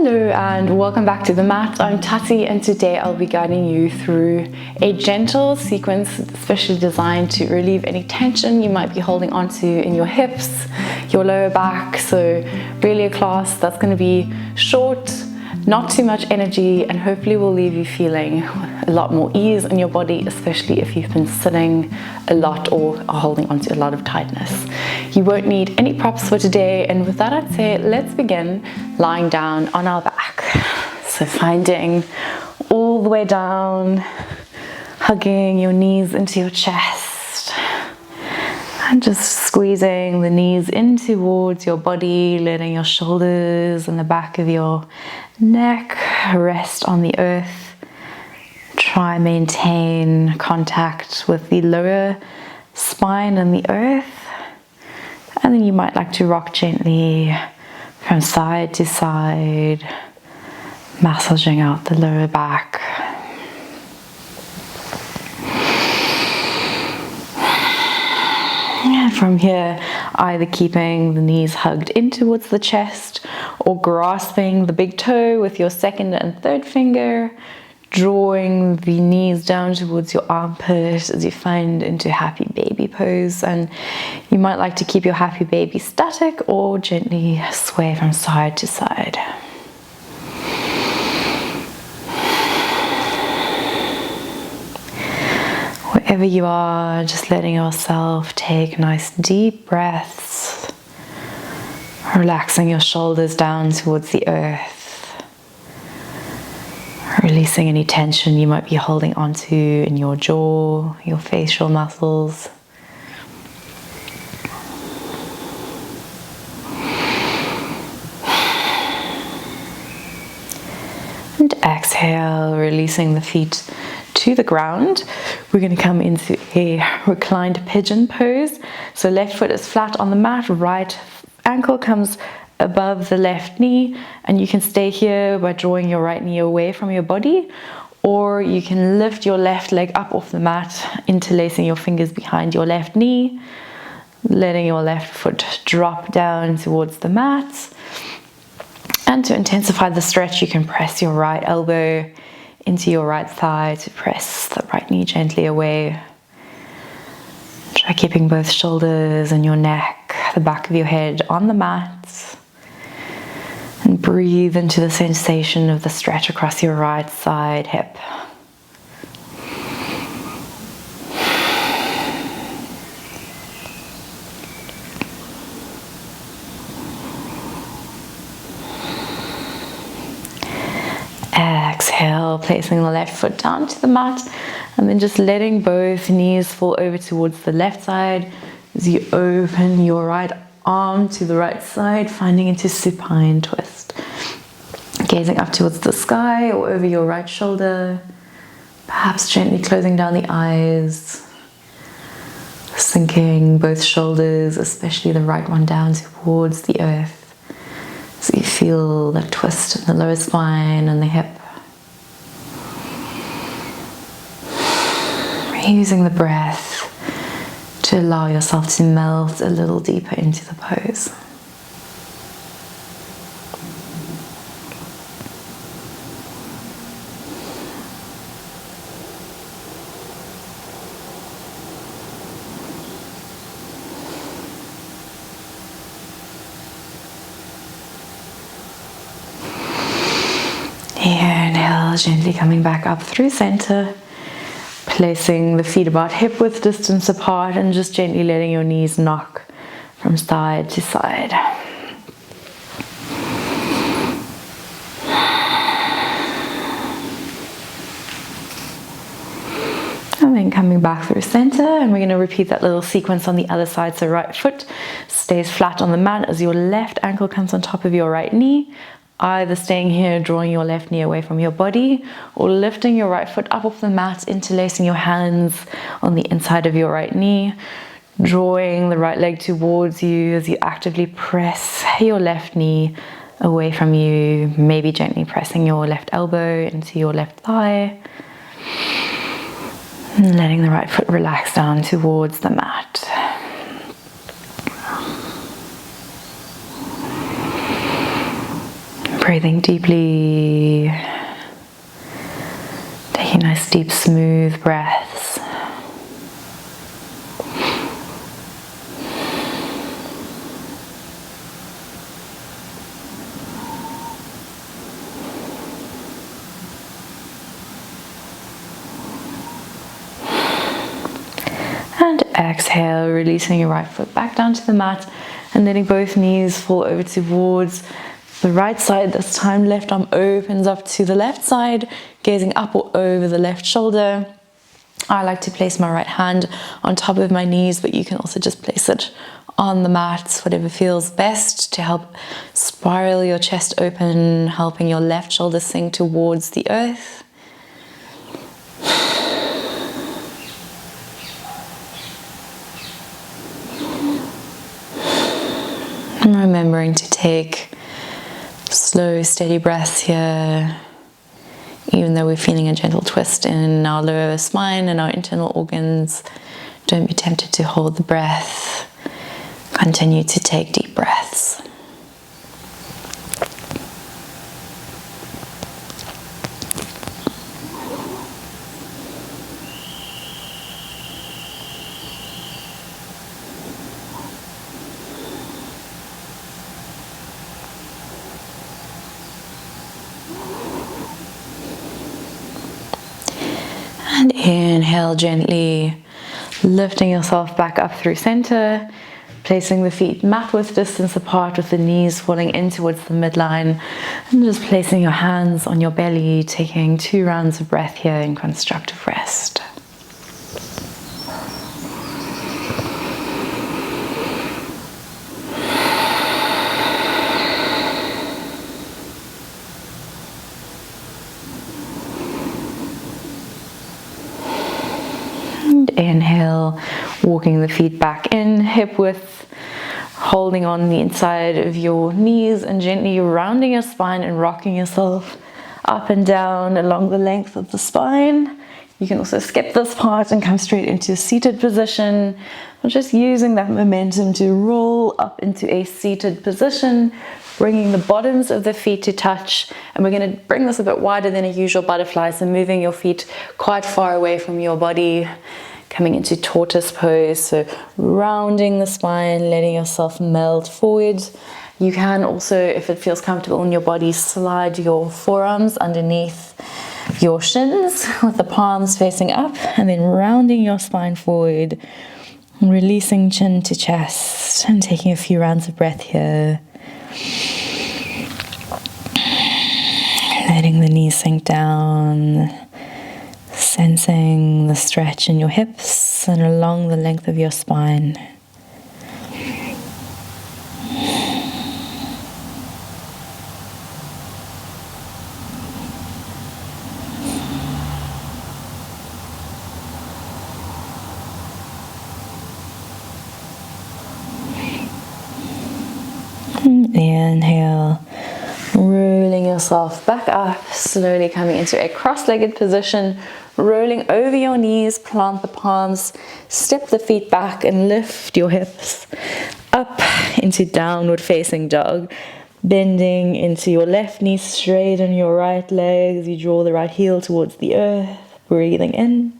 Hello and welcome back to the mat. I'm Tati and today I'll be guiding you through a gentle sequence specially designed to relieve any tension you might be holding onto in your hips, your lower back. So really a class that's going to be short, not too much energy, and hopefully will leave you feeling a lot more ease in your body, especially if you've been sitting a lot or are holding onto a lot of tightness. You won't need any props for today, and with that I'd say let's begin lying down on our back. So finding all the way down, hugging your knees into your chest and just squeezing the knees in towards your body, letting your shoulders and the back of your neck rest on the earth. Try and maintain contact with the lower spine and the earth. And then you might like to rock gently from side to side, massaging out the lower back. And from here, either keeping the knees hugged in towards the chest or grasping the big toe with your second and third finger, drawing the knees down towards your armpit as you find into happy baby pose. And you might like to keep your happy baby static or gently sway from side to side. Wherever you are, just letting yourself take nice deep breaths, relaxing your shoulders down towards the earth. Releasing any tension you might be holding onto in your jaw, your facial muscles. And exhale, releasing the feet to the ground. We're going to come into a reclined pigeon pose. So left foot is flat on the mat, right ankle comes above the left knee, and you can stay here by drawing your right knee away from your body, or you can lift your left leg up off the mat, interlacing your fingers behind your left knee, letting your left foot drop down towards the mat. And to intensify the stretch, you can press your right elbow into your right thigh to press the right knee gently away. Try keeping both shoulders and your neck, the back of your head on the mat. And breathe into the sensation of the stretch across your right side hip. Exhale, placing the left foot down to the mat, and then just letting both knees fall over towards the left side as you open your right arm to the right side, finding into supine twist. Gazing up towards the sky or over your right shoulder, perhaps gently closing down the eyes, sinking both shoulders, especially the right one, down towards the earth. So you feel that twist in the lower spine and the hip. Using the breath to allow yourself to melt a little deeper into the pose. Inhale, gently coming back up through center. Placing the feet about hip width distance apart and just gently letting your knees knock from side to side. And then coming back through center, and we're going to repeat that little sequence on the other side. So right foot stays flat on the mat as your left ankle comes on top of your right knee. Either staying here, drawing your left knee away from your body, or lifting your right foot up off the mat, interlacing your hands on the inside of your right knee, drawing the right leg towards you as you actively press your left knee away from you, maybe gently pressing your left elbow into your left thigh, and letting the right foot relax down towards the mat. Breathing deeply, taking nice deep smooth breaths. And exhale, releasing your right foot back down to the mat and letting both knees fall over towards the right side. This time left arm opens up to the left side, gazing up or over the left shoulder. I like to place my right hand on top of my knees, but you can also just place it on the mat, whatever feels best to help spiral your chest open, helping your left shoulder sink towards the earth. And remembering to take slow, steady breaths here, even though we're feeling a gentle twist in our lower spine and our internal organs. Don't be tempted to hold the breath. Continue to take deep breaths. And inhale gently, lifting yourself back up through center, placing the feet mat width distance apart with the knees falling in towards the midline, and just placing your hands on your belly, taking 2 rounds of breath here in constructive rest. Inhale, walking the feet back in, hip width, holding on the inside of your knees and gently rounding your spine and rocking yourself up and down along the length of the spine. You can also skip this part and come straight into a seated position. We're just using that momentum to roll up into a seated position, bringing the bottoms of the feet to touch, and we're going to bring this a bit wider than a usual butterfly, so moving your feet quite far away from your body, coming into tortoise pose, so rounding the spine, letting yourself melt forward. You can also, if it feels comfortable in your body, slide your forearms underneath your shins with the palms facing up, and then rounding your spine forward, releasing chin to chest, and taking a few rounds of breath here. Letting the knees sink down, sensing the stretch in your hips and along the length of your spine. Inhale, rolling yourself back up, slowly coming into a cross-legged position, rolling over your knees, plant the palms, step the feet back and lift your hips up into downward facing dog, bending into your left knee, straighten your right leg as you draw the right heel towards the earth, breathing in.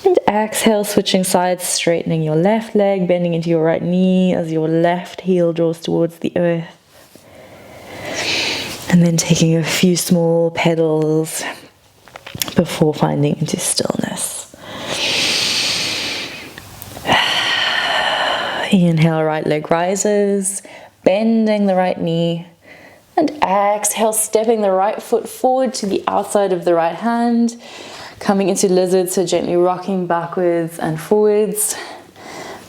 And exhale, switching sides, straightening your left leg, bending into your right knee as your left heel draws towards the earth. And then taking a few small pedals before finding into stillness. Inhale, right leg rises, bending the right knee. And exhale, stepping the right foot forward to the outside of the right hand. Coming into lizard, so gently rocking backwards and forwards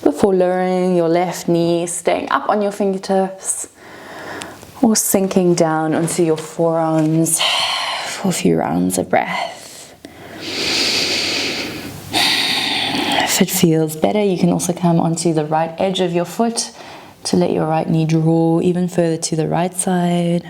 before lowering your left knee, staying up on your fingertips or sinking down onto your forearms for a few rounds of breath. If it feels better, you can also come onto the right edge of your foot to let your right knee draw even further to the right side.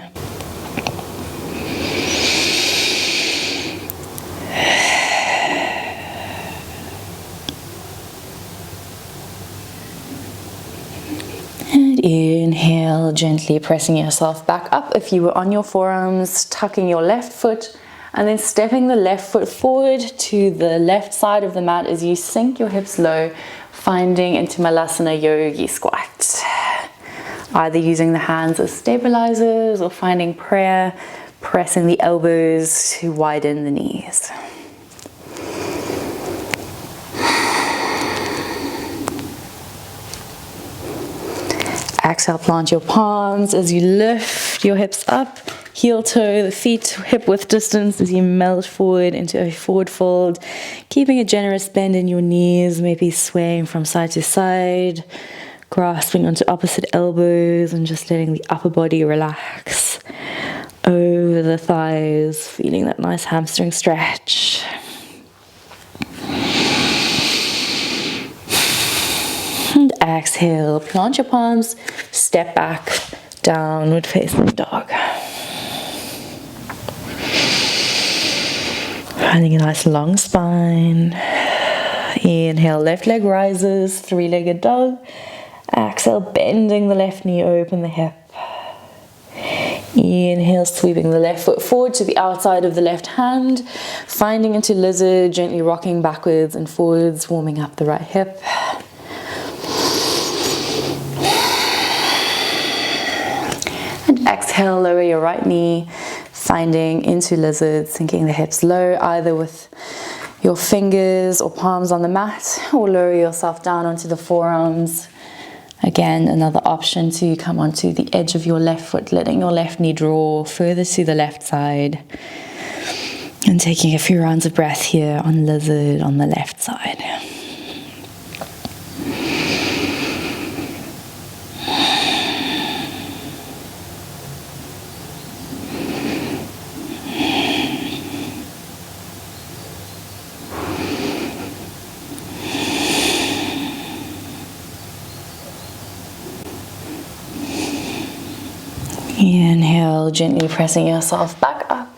Inhale, gently pressing yourself back up up if you were on your forearms, tucking your left foot, and then stepping the left foot forward to the left side of the mat as you sink your hips low, finding into Malasana Yogi Squat. Either using the hands as stabilizers or finding prayer, pressing the elbows to widen the knees. Exhale, plant your palms as you lift your hips up, heel toe, the feet hip width distance as you melt forward into a forward fold, keeping a generous bend in your knees, maybe swaying from side to side, grasping onto opposite elbows and just letting the upper body relax over the thighs, feeling that nice hamstring stretch. And exhale, plant your palms, step back, downward facing dog. Finding a nice long spine. Inhale, left leg rises, three-legged dog. Exhale, bending the left knee, open the hip. Inhale, sweeping the left foot forward to the outside of the left hand, finding into lizard, gently rocking backwards and forwards, warming up the right hip. And exhale, lower your right knee, finding into lizard, sinking the hips low, either with your fingers or palms on the mat, or lower yourself down onto the forearms. Again, another option to come onto the edge of your left foot, letting your left knee draw further to the left side. And taking a few rounds of breath here on lizard on the left side. Inhale, gently pressing yourself back up,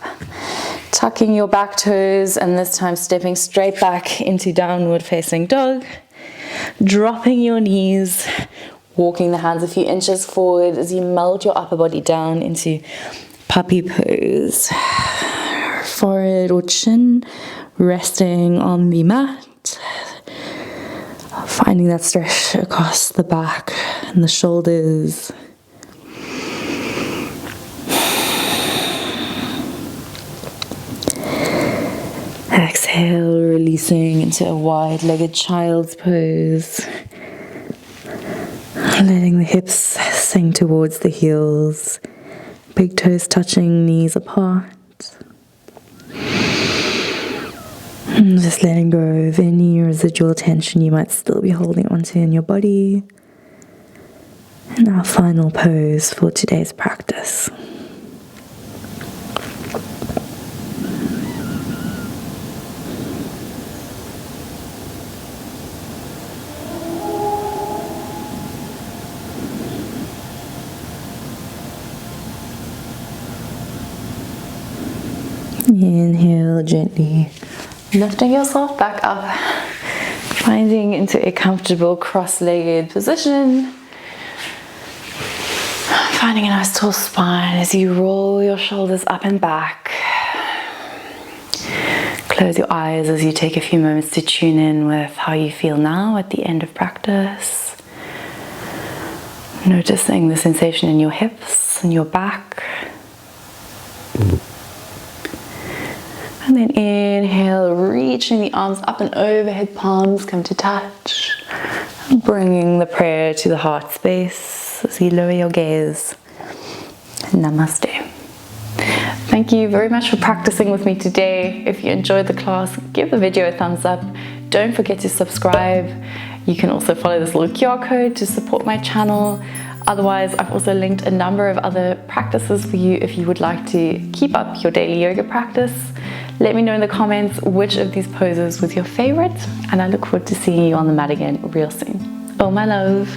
tucking your back toes, and this time stepping straight back into downward facing dog, dropping your knees, walking the hands a few inches forward as you melt your upper body down into puppy pose. Forehead or chin resting on the mat, finding that stretch across the back and the shoulders. Exhale, releasing into a wide-legged child's pose. Letting the hips sink towards the heels. Big toes touching, knees apart. And just letting go of any residual tension you might still be holding onto in your body. And our final pose for today's practice. Inhale, gently lifting yourself back up, finding into a comfortable cross-legged position, finding a nice tall spine as you roll your shoulders up and back. Close your eyes as you take a few moments to tune in with how you feel now at the end of practice. Noticing the sensation in your hips and your back. And then inhale, reaching the arms up and overhead, palms come to touch. Bringing the prayer to the heart space as you lower your gaze. Namaste. Thank you very much for practicing with me today. If you enjoyed the class, give the video a thumbs up. Don't forget to subscribe. You can also follow this little QR code to support my channel. Otherwise, I've also linked a number of other practices for you if you would like to keep up your daily yoga practice. Let me know in the comments which of these poses was your favorite, and I look forward to seeing you on the mat again real soon. Oh, my love.